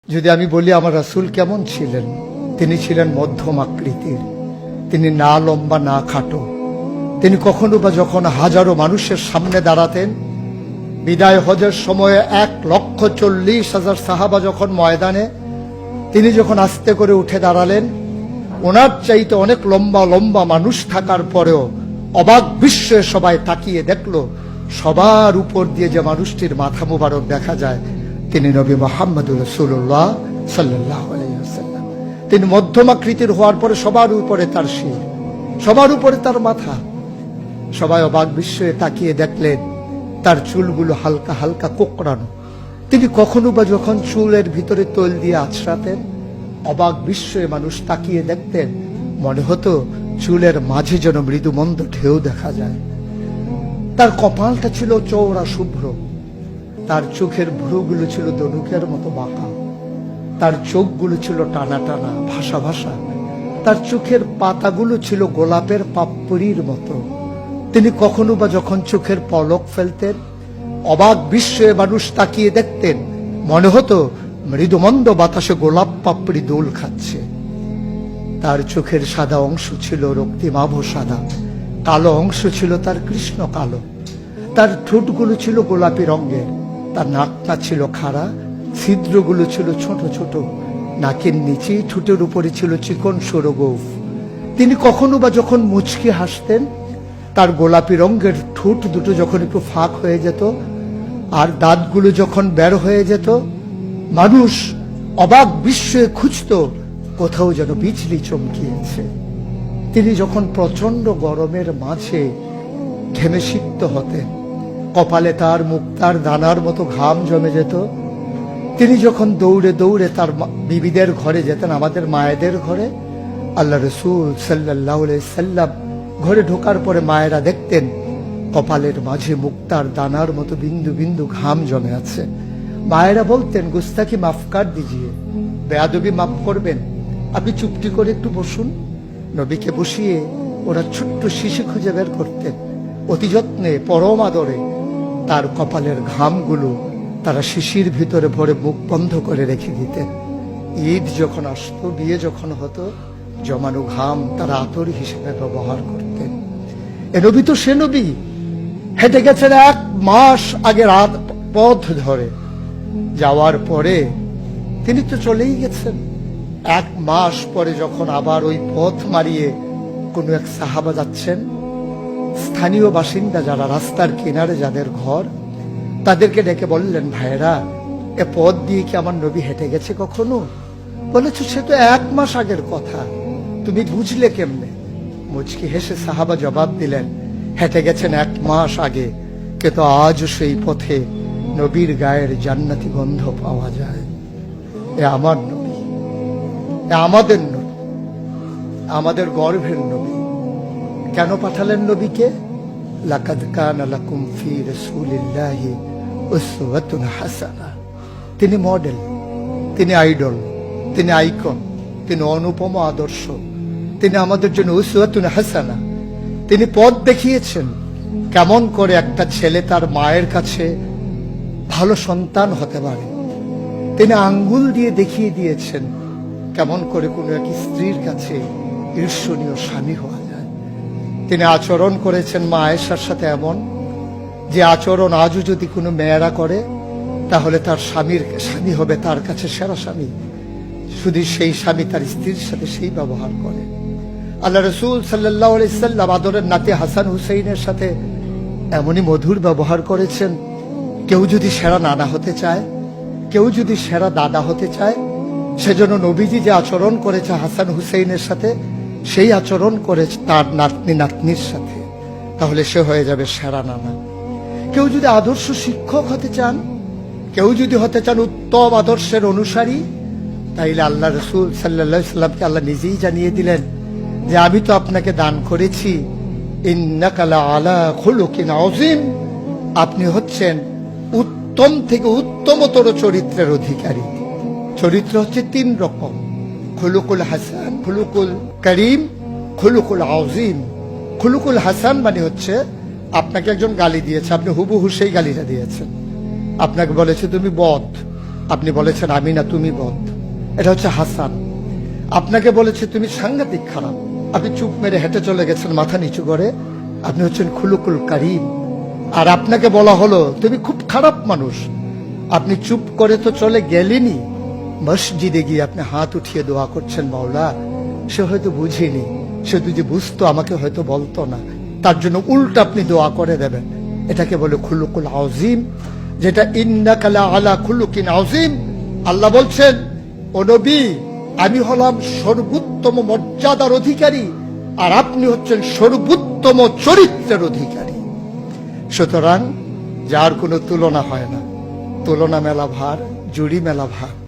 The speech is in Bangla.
যদি আমি বলি আমার রাসূল কেমন ছিলেন, তিনি ছিলেন মধ্যম আকৃতির, তিনি না লম্বা না খাটো। তিনি কখনো বা যখন হাজারো মানুষের সামনে দাঁড়াতেন, বিদায় হজের সময়ে 1,40,000 সাহাবা যখন ময়দানে, তিনি যখন আস্তে করে উঠে দাঁড়ালেন, ওনার চাইতে অনেক লম্বা লম্বা মানুষ থাকার পরেও অবাক বিস্ময়ে সবাই তাকিয়ে দেখলো সবার উপর দিয়ে যে মানুষটির মাথা মোবারক দেখা যায়, তিনি নবী মুহাম্মদুর রাসূলুল্লাহ সাল্লাল্লাহু আলাইহি ওয়াসাল্লাম। তিনি মধ্যম আকৃতির হওয়ার পরে সবার উপরে তার শির, সবার উপরে তার মাথা। সবাই অবাক বিস্ময়ে তাকিয়ে দেখলেন তার চুলগুলো হালকা হালকা কোঁকড়ানো। তিনি কখনো বা যখন চুলের ভিতরে তৈল দিয়ে আছড়াতেন, অবাক বিস্ময়ে মানুষ তাকিয়ে দেখতেন, মনে হতো চুলের মাঝে যেন মৃদুমন্দ ঢেউ দেখা যায়। তার কপালটা ছিল চওড়া শুভ্র, তার চোখের ভ্রুগুলো ছিল ধনুকের মতো বাঁকা, তার চোখগুলো ছিল টানা টানা ভাসা ভাসা, তার চোখের পাতাগুলো ছিল গোলাপের পাপড়ির মতো। তিনি কখনো বা যখন চোখের পলক ফেলতেন, অবাক বিস্ময়ে মানুষ তাকিয়ে দেখতেন, মনে হতো মৃদুমন্দ বাতাসে গোলাপ পাপড়ি দোল খাচ্ছে। তার চোখের সাদা অংশ ছিল রক্তিমাভ সাদা, কালো অংশ ছিল তার কৃষ্ণ কালো। তার ঠোঁটগুলো ছিল গোলাপি রঙের, তার নাকটা ছিল খাড়া, ছিদ্রগুলো ছিল ছোট ছোট, নাকের নিচে ঠোঁটের উপরে ছিল চিকন সরু গোঁফ। তিনি কখনো বা যখন মুচকি হাসতেন, তার গোলাপি রঙের ঠোঁট দুটো যখন একটু ফাঁক হয়ে যেত আর দাঁতগুলো যখন বের হয়ে যেত, মানুষ অবাক বিস্ময়ে খুঁজত কোথাও যেন বিজলি চমকিয়েছে। তিনি যখন প্রচন্ড গরমের মাঝে ঘেমে সিক্ত হতেন, কপালে তার মুক্তার দানার মতো ঘাম জমে যেত। তিনি যখন দৌড়ে দৌড়ে তার বিবিদের ঘরে যেতেন, আমাদের মায়েদের ঘরে, আল্লাহ রাসূল সাল্লাল্লাহু আলাইহি সাল্লাম ঘরে ঢোকার পরে মায়েরা দেখতেন কপালের মাঝে মুক্তার দানার মতো বিন্দু বিন্দু ঘাম জমে আছে। মায়েরা বলতেন, গুস্তাকি মাফ কর দিজিয়ে, বেয়াদবি মাফ করবেন, আপনি চুপটি করে একটু বসুন। নবীকে বসিয়ে ওরা ছোট্ট শিশু খুঁজে বের করতেন, অতি যত্নে পরম আদরে তার কপালের ঘামগুলো তারা শিশির ভিতরে ভরে মুখ বন্ধ করে রেখে দিতেন। ঈদ যখন আসতো, বিয়ে যখন হতো, জমানো ঘাম তারা আতর হিসেবে ব্যবহার করতেন। এ নবী তো সে নবী, হেঁটে গেছেন 1 মাস আগে রাত পথ ধরে, যাওয়ার পরে তিনি তো চলেই গেছেন। 1 মাস পরে যখন আবার ওই পথ মারিয়ে কোনো এক সাহাবা যাচ্ছেন, স্থানীয় বাসিন্দা যারা রাস্তার কিনারে যাদের ঘর, তাদেরকে ডেকে বললেন, ভাইরা, এ পথ দিয়ে কি আমার নবী হেঁটে গেছে কখনো? বলেছ সে তো 1 মাস আগের কথা, তুমি বুঝলে কেমনে? মুচকি হেসে সাহাবা জবাব দিলেন, হেঁটে গেছেন 1 মাস আগে, কিন্তু আজও সেই পথে নবীর গায়ের জান্নাতি গন্ধ পাওয়া যায়। এ আমার নবী, এ আমাদের নবী, আমাদের গর্ভের নবী। কেন পাঠালেন নবীকে? লাকাদ কানা লাকুম ফি রাসূলিল্লাহি উসওয়াতুন হাসানাহ। তিনি মডেল, তিনি আইডল, তিনি আইকন, তিনি অনুপম আদর্শ, তিনি আমাদের জন্য উসওয়াতুন হাসানাহ। তিনি পথ দেখিয়েছেন কেমন করে একটা ছেলে তার মায়ের কাছে ভালো সন্তান হতে পারে। তিনি আঙ্গুল দিয়ে দেখিয়ে দিয়েছেন কেমন করে কোনো এক স্ত্রীর কাছে ঈর্ষণীয় স্বামী হওয়া যায়। তিনি আচরণ করেছেন মা আয়েশার সাথে এমন যে আচরণ আজও যদি কোনো মেয়েরা করে, তাহলে তার স্বামী হবে তার কাছে সেরা স্বামী। শুধু সেই স্বামী তার স্ত্রীর সাথে সেই ব্যবহার করে। আল্লাহ রাসূল সাল্লাল্লাহু আলাইহি সাল্লাম আদরের নাতি হাসান হুসাইনের সাথে এমনই মধুর ব্যবহার করেছেন। কেউ যদি সেরা নানা হতে চায়, কেউ যদি সেরা দাদা হতে চায়, সেজন্য নবীজি যে আচরণ করেছে হাসান হুসাইনের সাথে, সেই আচরণ করেছে তার নাতনি নাতনির সাথে, তাহলে সে হয়ে যাবে সেরা নানা। কেউ যদি আদর্শ শিক্ষক হতে চান, কেউ যদি হতে চান উত্তম আদর্শের অনুসারী, তাইলে আল্লাহ রাসূল সাল্লাল্লাহু আলাইহি সাল্লামকে আল্লাহ নিজেই জানিয়ে দিলেন যে আমি তো আপনাকে দান করেছি, ইন্নাকা লাআলা খুলুকিন আযীম, আপনি হচ্ছেন উত্তম থেকে উত্তমতর চরিত্রের অধিকারী। চরিত্র হচ্ছে 3 রকম, খুলুকুল হাসান, খুলুকুল করিম, খুলুকুল আযীম। খুলুকুল হাসান মানে হচ্ছে আপনাকে একজন গালি দিয়েছে, আপনি হুবহু সেই গালিটা দিয়েছেন। আপনাকে বলেছে তুমি বদ, আপনি বলেছেন আমি না, তুমি বদ। এটা হচ্ছে হাসান। আপনাকে বলেছে তুমি সাংঘাতিক খারাপ, আপনি চুপ মেরে হেঁটে চলে গেছেন মাথা নিচু করে, আপনি হচ্ছেন খুলুকুল কারিম। আর আপনাকে বলা হলো তুমি খুব খারাপ মানুষ, আপনি চুপ করে তো চলে গেলেনি, মসজিদে গিয়ে আপনি হাত উঠিয়ে দোয়া করছেন মাওলা। সে হয়তো বুঝিনি, সে যদি বুঝতো আমাকে হয়তো বলতো না, তার জন্য উল্টা আপনি দোয়া করে দেবেন। এটাকে বলে খুলুকুল আযীম, যেটা ইন্নাকা লা আলা খুলুকিন আযীম। আল্লাহ বলছেন, ও নবী, আমি হলাম সর্বোত্তম মর্যাদার অধিকারী, আর আপনি হচ্ছেন সর্বোত্তম চরিত্রের অধিকারী। সুতরাং যার কোনো তুলনা হয় না, তুলনা মেলা ভার, জুড়ি মেলা ভার।